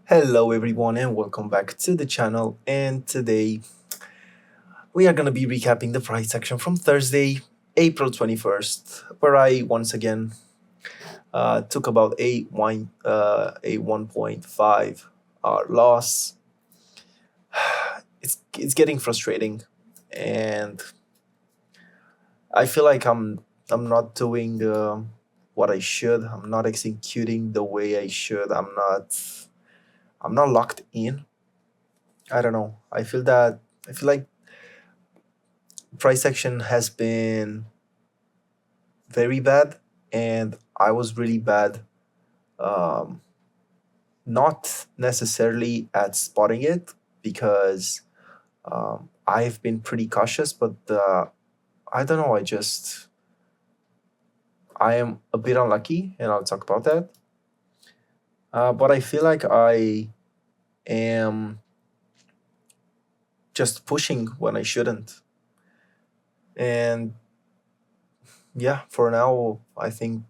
Hello everyone and welcome back to the channel, and today we are going to be recapping the price action from Thursday, April 21st, where I once again took about a 1.5 loss. It's getting frustrating, and I feel like I'm not doing what I should. I'm not executing the way I should. I'm not locked in. I don't know. I feel like price action has been very bad, and I was really bad. Um, Not necessarily at spotting it because I've been pretty cautious, but I don't know. I am a bit unlucky, and I'll talk about that. But I feel like I am just pushing when I shouldn't. And yeah, for now, I think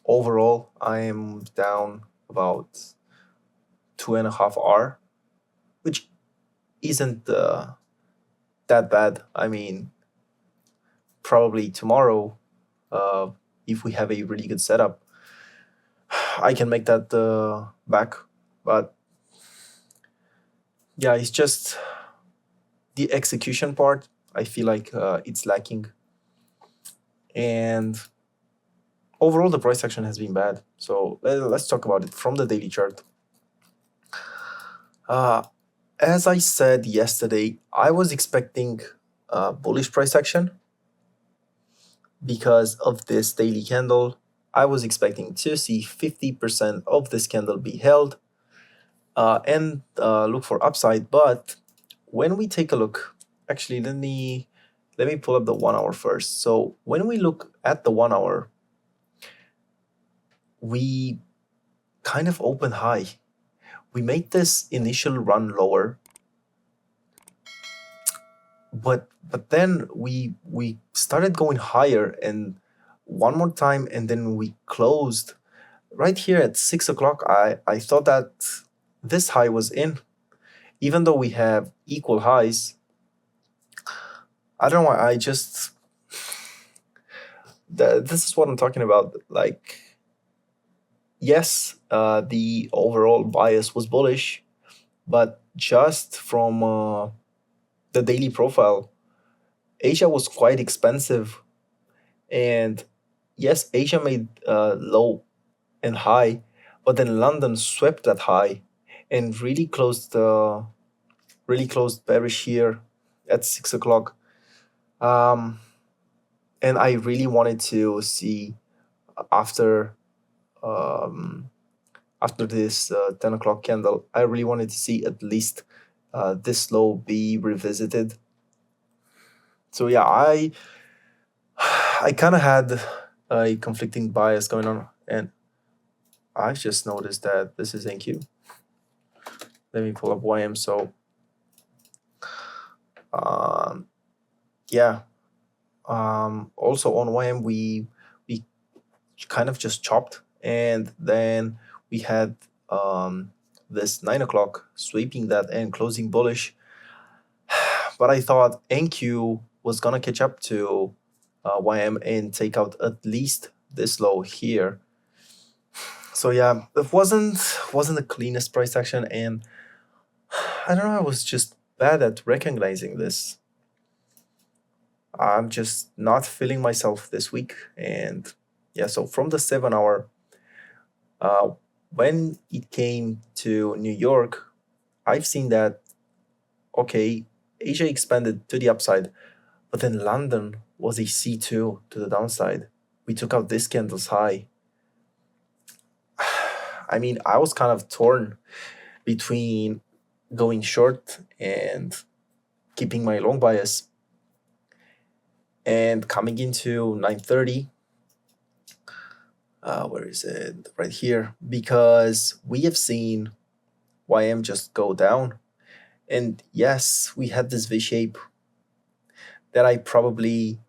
overall I am down about 2.5 hour, which isn't that bad. I mean, probably tomorrow, uh, if we have a really good setup, I can make that back. But yeah, it's just the execution part. I feel like it's lacking, and overall the price action has been bad. So let's talk about it from the daily chart. Uh, as I said yesterday, I was expecting bullish price action because of this daily candle. I was expecting to see 50% of this candle be held and look for upside. But when we take a look, actually, let me pull up the 1 hour first. So when we look at the 1 hour, we kind of open high. We made this initial run lower, but then we started going higher and one more time, and then we closed right here at 6 o'clock. I thought that this high was in, even though we have equal highs. I don't know why. This is what I'm talking about. Like, yes, the overall bias was bullish, but just from the daily profile, Asia was quite expensive, and yes, Asia made low and high, but then London swept that high and really closed bearish here at 6 o'clock. Um, and I really wanted to see after um, after this 10 o'clock candle, I really wanted to see at least this low be revisited. So yeah, I kind of had a conflicting bias going on, and I just noticed that this is NQ. Let me pull up YM. So um, yeah, also on YM we kind of just chopped, and then we had this 9 o'clock sweeping that and closing bullish. But I thought NQ was gonna catch up to YM and take out at least this low here. So yeah, it wasn't the cleanest price action, and I don't know, I was just bad at recognizing this. I'm just not feeling myself this week. And yeah, so from the 7 hour, uh, when it came to New York, I've seen that, okay, Asia expanded to the upside, but then London was a C2 to the downside. We took out this candle's high. I mean, I was kind of torn between going short and keeping my long bias. And coming into 9:30, where is it? Right here. Because we have seen YM just go down. And yes, we had this V shape that I probably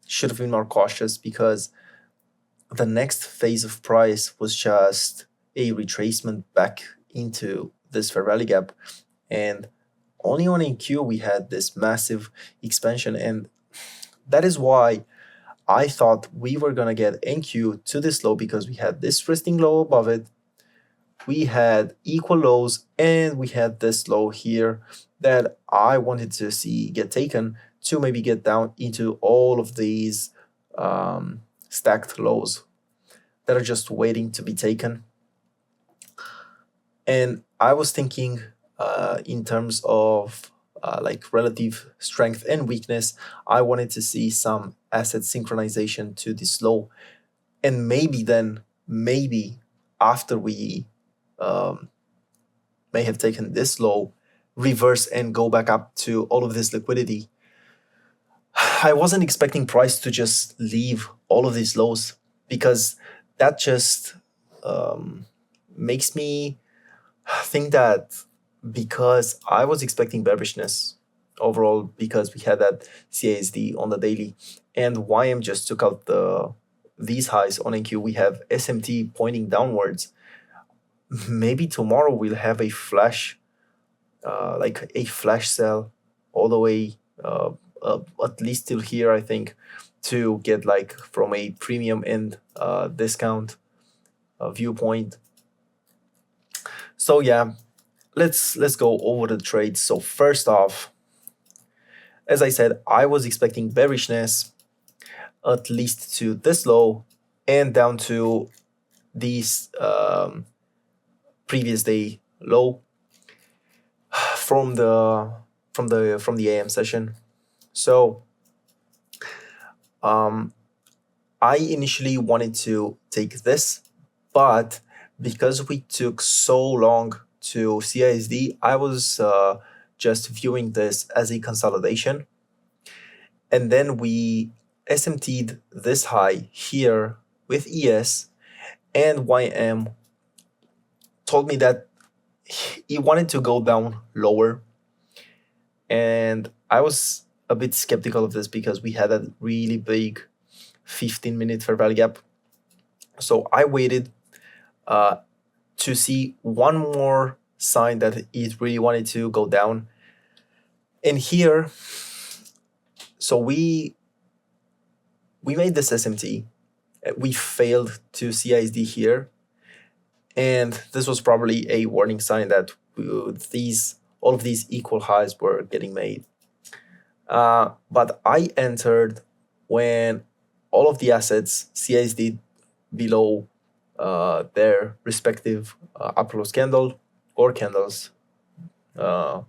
should have been more cautious, because the next phase of price was just a retracement back into this fair value gap, and only on NQ we had this massive expansion, and that is why I thought we were gonna get NQ to this low, because we had this resting low above it, we had equal lows, and we had this low here that I wanted to see get taken to maybe get down into all of these stacked lows that are just waiting to be taken. And I was thinking in terms of like relative strength and weakness, I wanted to see some asset synchronization to this low, and maybe after we may have taken this low, reverse and go back up to all of this liquidity. I wasn't expecting price to just leave all of these lows, because that just makes me think that, because I was expecting bearishness overall, because we had that CASD on the daily, and YM just took out these highs on NQ. We have SMT pointing downwards. Maybe tomorrow we'll have a flash, like a flash sell all the way at least till here, I think, to get like from a premium and discount viewpoint. So yeah, let's go over the trades. So first off, as I said, I was expecting bearishness at least to this low and down to these previous day low from the AM session. So I initially wanted to take this, but because we took so long to CISD, I was just viewing this as a consolidation. And then we SMT'd this high here with ES, and YM told me that he wanted to go down lower. And I was a bit skeptical of this, because we had a really big 15-minute fair value gap. So I waited to see one more sign that it really wanted to go down. And here, so we made this SMT. We failed to CISD here. And this was probably a warning sign that all of these equal highs were getting made. But I entered when all of the assets CISD below their respective upper close candle or candles when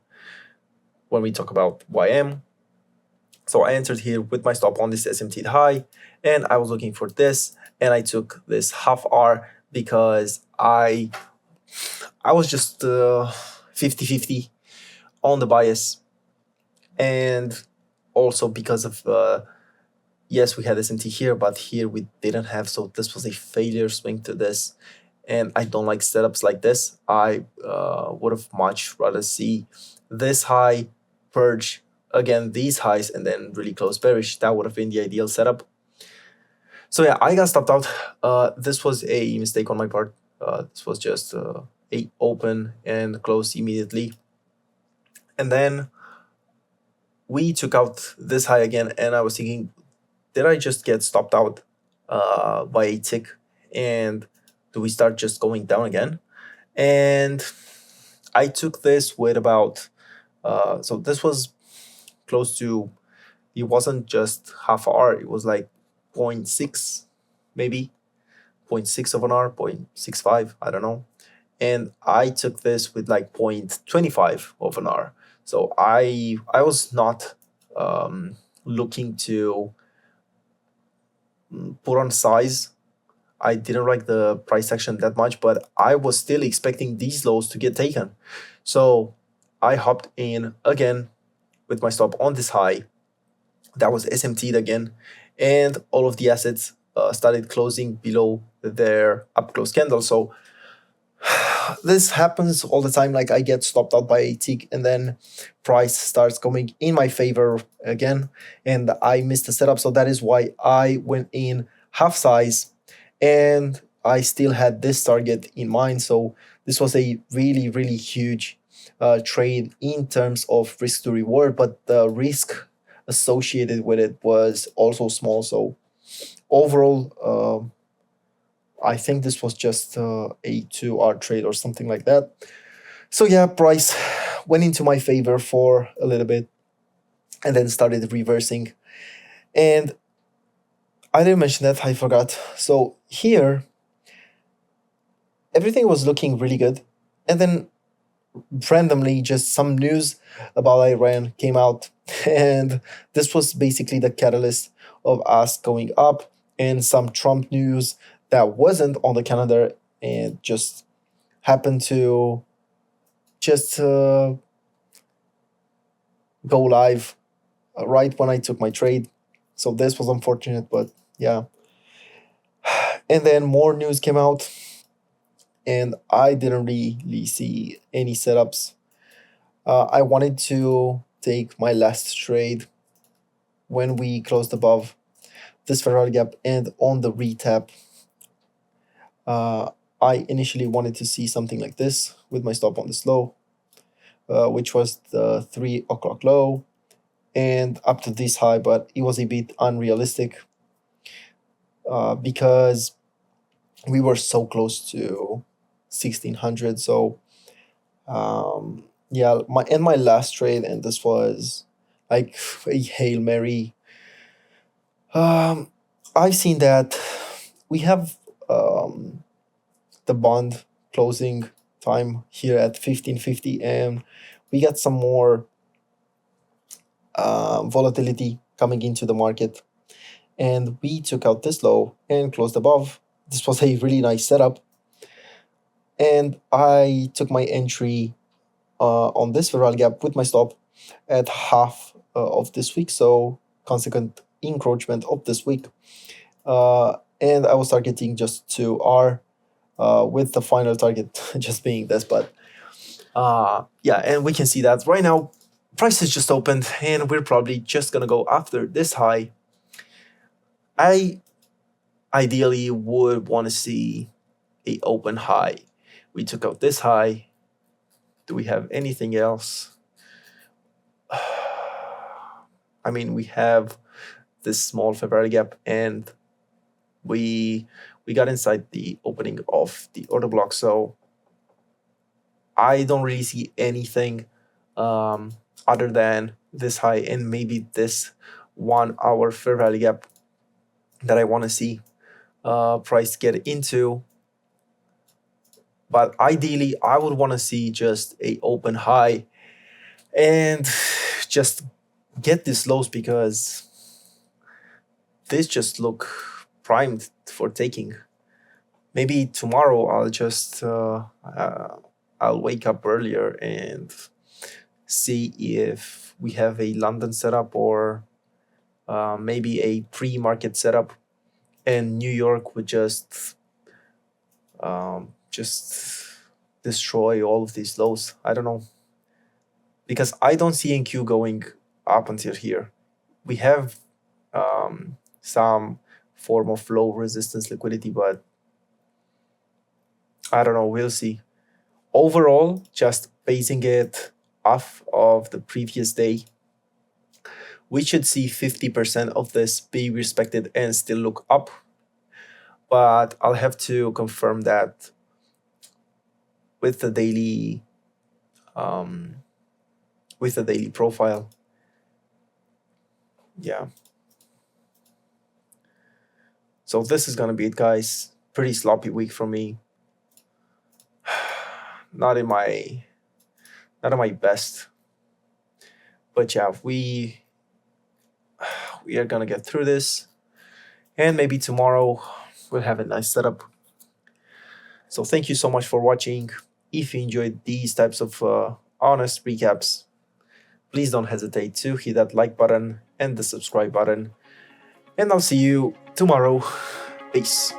we talk about YM. So I entered here with my stop on this SMT high, and I was looking for this, and I took this half hour because I was just 50-50 on the bias, and also because of yes, we had SMT here, but here we didn't have, so this was a failure swing to this, and I don't like setups like this. I would have much rather see this high purge again these highs and then really close bearish. That would have been the ideal setup. So yeah, I got stopped out. This was a mistake on my part. This was just a open and close immediately, and then we took out this high again, and I was thinking, did I just get stopped out by a tick, and do we start just going down again? And I took this with about so this was close to, it wasn't just half hour, it was like 0.6, maybe 0.6 of an hour, 0.65, I don't know. And I took this with like 0.25 of an hour. So I was not looking to put on size. I didn't like the price action that much, but I was still expecting these lows to get taken. So I hopped in again with my stop on this high. That was SMT'd again, and all of the assets started closing below their up close candle. So this happens all the time. Like, I get stopped out by a tick, and then price starts coming in my favor again, and I missed the setup. So that is why I went in half size, and I still had this target in mind. So this was a really, really huge trade in terms of risk to reward, but the risk associated with it was also small. So overall, I think this was just a 2 hour trade or something like that. So yeah, price went into my favor for a little bit and then started reversing. And I didn't mention that, I forgot. So here, everything was looking really good. And then randomly, just some news about Iran came out. And this was basically the catalyst of us going up, and some Trump news that wasn't on the calendar and just happened to just go live right when I took my trade. So this was unfortunate, but yeah. And then more news came out, and I didn't really see any setups. I wanted to take my last trade when we closed above this Ferrari gap and on the retap. I initially wanted to see something like this with my stop on this low, which was the 3 o'clock low, and up to this high, but it was a bit unrealistic because we were so close to 1600. So yeah, my last trade, and this was like a Hail Mary. I've seen that we have the bond closing time here at 1550, and we got some more volatility coming into the market, and we took out this low and closed above. This was a really nice setup, and I took my entry on this Ferrari gap with my stop at half of this week, so consequent encroachment of this week, and I was targeting just 2R with the final target just being this. But yeah, and we can see that right now price is just opened, and we're probably just gonna go after this high. I ideally would want to see a open high. We took out this high. Do we have anything else? I mean, we have this small Ferrari gap, and we got inside the opening of the order block. So I don't really see anything other than this high and maybe this 1 hour Ferrari gap that I want to see price get into. But ideally, I would want to see just a open high and just get these lows, because this just look primed for taking. Maybe tomorrow I'll just I'll wake up earlier and see if we have a London setup or maybe a pre-market setup, and New York would just destroy all of these lows. I don't know, because I don't see NQ going up until here. We have some form of low resistance liquidity, but I don't know, we'll see. Overall, just basing it off of the previous day, we should see 50% of this be respected and still look up. But I'll have to confirm that with the daily profile. Yeah. So this is gonna be it, guys. Pretty sloppy week for me. Not in my best. But yeah, we are gonna get through this, and maybe tomorrow we'll have a nice setup. So thank you so much for watching. If you enjoyed these types of honest recaps, please don't hesitate to hit that like button and the subscribe button. And I'll see you tomorrow. Peace.